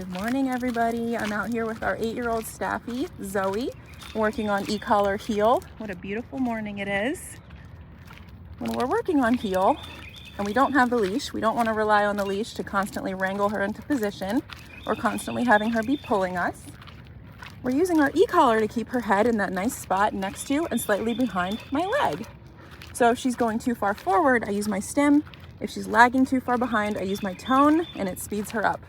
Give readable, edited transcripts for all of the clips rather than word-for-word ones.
Good morning, everybody. I'm out here with our 8-year-old Staffie, Zoe, working on e-collar heel. What a beautiful morning it is. When we're working on heel and we don't have the leash, we don't want to rely on the leash to constantly wrangle her into position or constantly having her be pulling us. We're using our e-collar to keep her head in that nice spot next to and slightly behind my leg. So if she's going too far forward, I use my stim. If she's lagging too far behind, I use my tone and it speeds her up.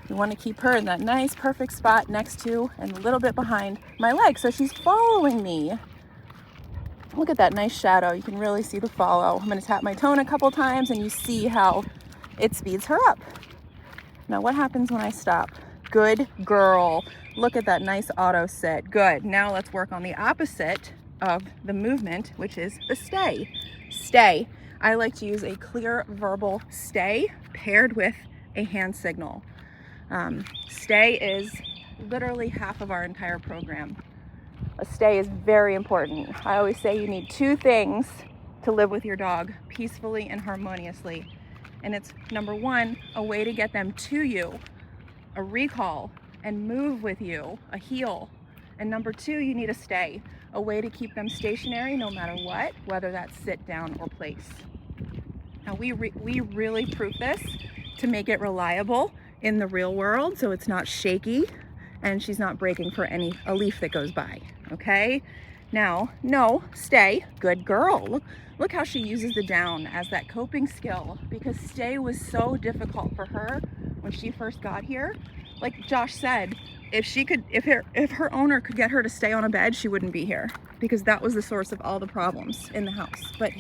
We want to keep her in that nice, perfect spot next to and a little bit behind my leg. So she's following me. Look at that nice shadow. You can really see the follow. I'm going to tap my tone a couple times and you see how it speeds her up. Now what happens when I stop? Good girl. Look at that nice auto sit. Good. Now let's work on the opposite of the movement, which is the stay. Stay. I like to use a clear verbal stay paired with a hand signal. Stay is literally half of our entire program. A stay is very important. I always say you need 2 things to live with your dog peacefully and harmoniously. And it's number 1, a way to get them to you, a recall, and move with you, a heel. And number 2, you need a stay, a way to keep them stationary no matter what, whether that's sit down or place. Now we really proof this to make it reliable in the real world, so it's not shaky and she's not breaking for a leaf that goes by. Okay, now no, stay. Good girl. Look how she uses the down as that coping skill, because stay was so difficult for her when she first got here. Like Josh said, if her owner could get her to stay on a bed, she wouldn't be here, because that was the source of all the problems in the house. But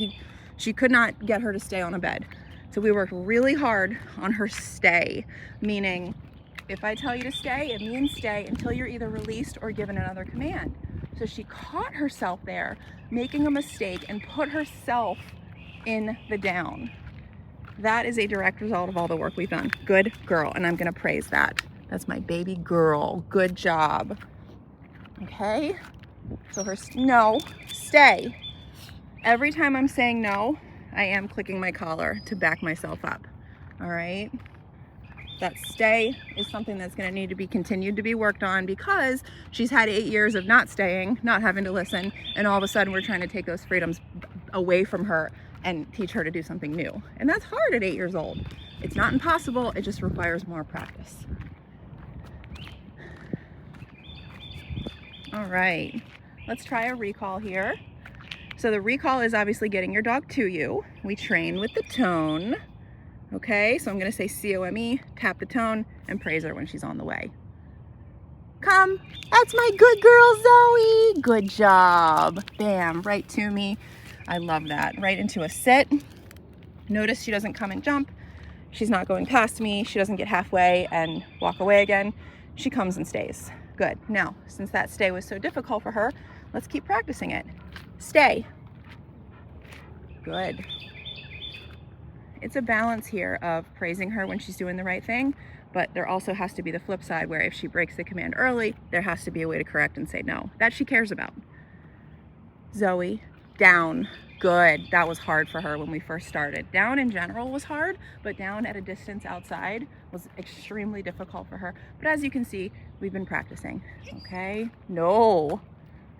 she could not get her to stay on a bed. So we worked really hard on her stay, meaning if I tell you to stay, it means stay until you're either released or given another command. So she caught herself there making a mistake and put herself in the down. That is a direct result of all the work we've done. Good girl, and I'm gonna praise that. That's my baby girl. Good job. Okay, so her no, stay. Every time I'm saying no, I am clicking my collar to back myself up. All right, that stay is something that's going to need to be continued to be worked on, because she's had 8 years of not staying, not having to listen, and all of a sudden we're trying to take those freedoms away from her and teach her to do something new. And that's hard at 8 years old. It's not impossible, it just requires more practice. All right, let's try a recall here. So the recall is obviously getting your dog to you. We train with the tone. Okay, so I'm gonna say C-O-M-E, tap the tone, and praise her when she's on the way. Come, that's my good girl, Zoe. Good job. Bam, right to me. I love that. Right into a sit. Notice she doesn't come and jump. She's not going past me. She doesn't get halfway and walk away again. She comes and stays. Good. Now, since that stay was so difficult for her, let's keep practicing it. Stay. Good. It's a balance here of praising her when she's doing the right thing, but there also has to be the flip side where if she breaks the command early, there has to be a way to correct and say no. That she cares about. Zoe, down. Good. That was hard for her when we first started. Down in general was hard, but down at a distance outside was extremely difficult for her. But as you can see, we've been practicing. Okay? No.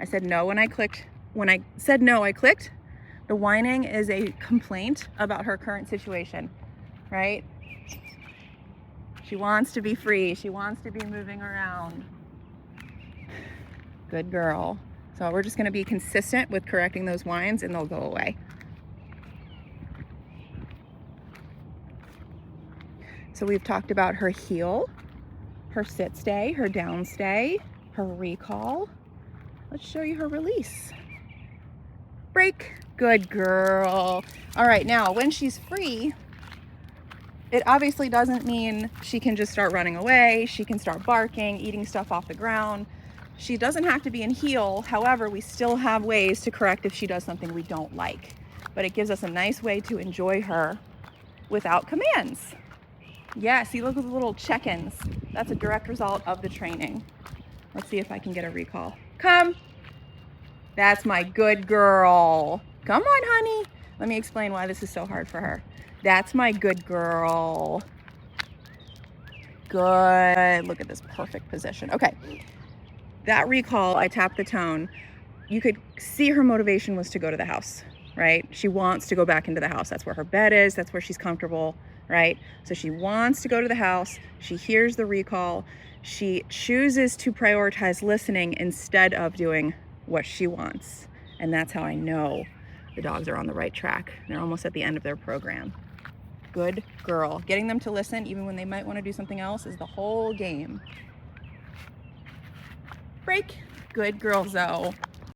I said no when I clicked. When I said no, I clicked. The whining is a complaint about her current situation, right? She wants to be free. She wants to be moving around. Good girl. So we're just going to be consistent with correcting those whines and they'll go away. So we've talked about her heel, her sit stay, her down stay, her recall. Let's show you her release. Break. Good girl. All right, now when she's free, it obviously doesn't mean she can just start running away. She can start barking, eating stuff off the ground. She doesn't have to be in heel. However, we still have ways to correct if she does something we don't like. But it gives us a nice way to enjoy her without commands. Yeah, see, look at the little check-ins. That's a direct result of the training. Let's see if I can get a recall. Come. That's my good girl. Come on, honey. Let me explain why this is so hard for her. That's my good girl. Good. Look at this perfect position. Okay. That recall, I tapped the tone. You could see her motivation was to go to the house, right? She wants to go back into the house. That's where her bed is. That's where she's comfortable, right? So she wants to go to the house. She hears the recall. She chooses to prioritize listening instead of doing what she wants. And that's how I know the dogs are on the right track. They're almost at the end of their program. Good girl. Getting them to listen even when they might want to do something else is the whole game. Break. Good girl, Zoe.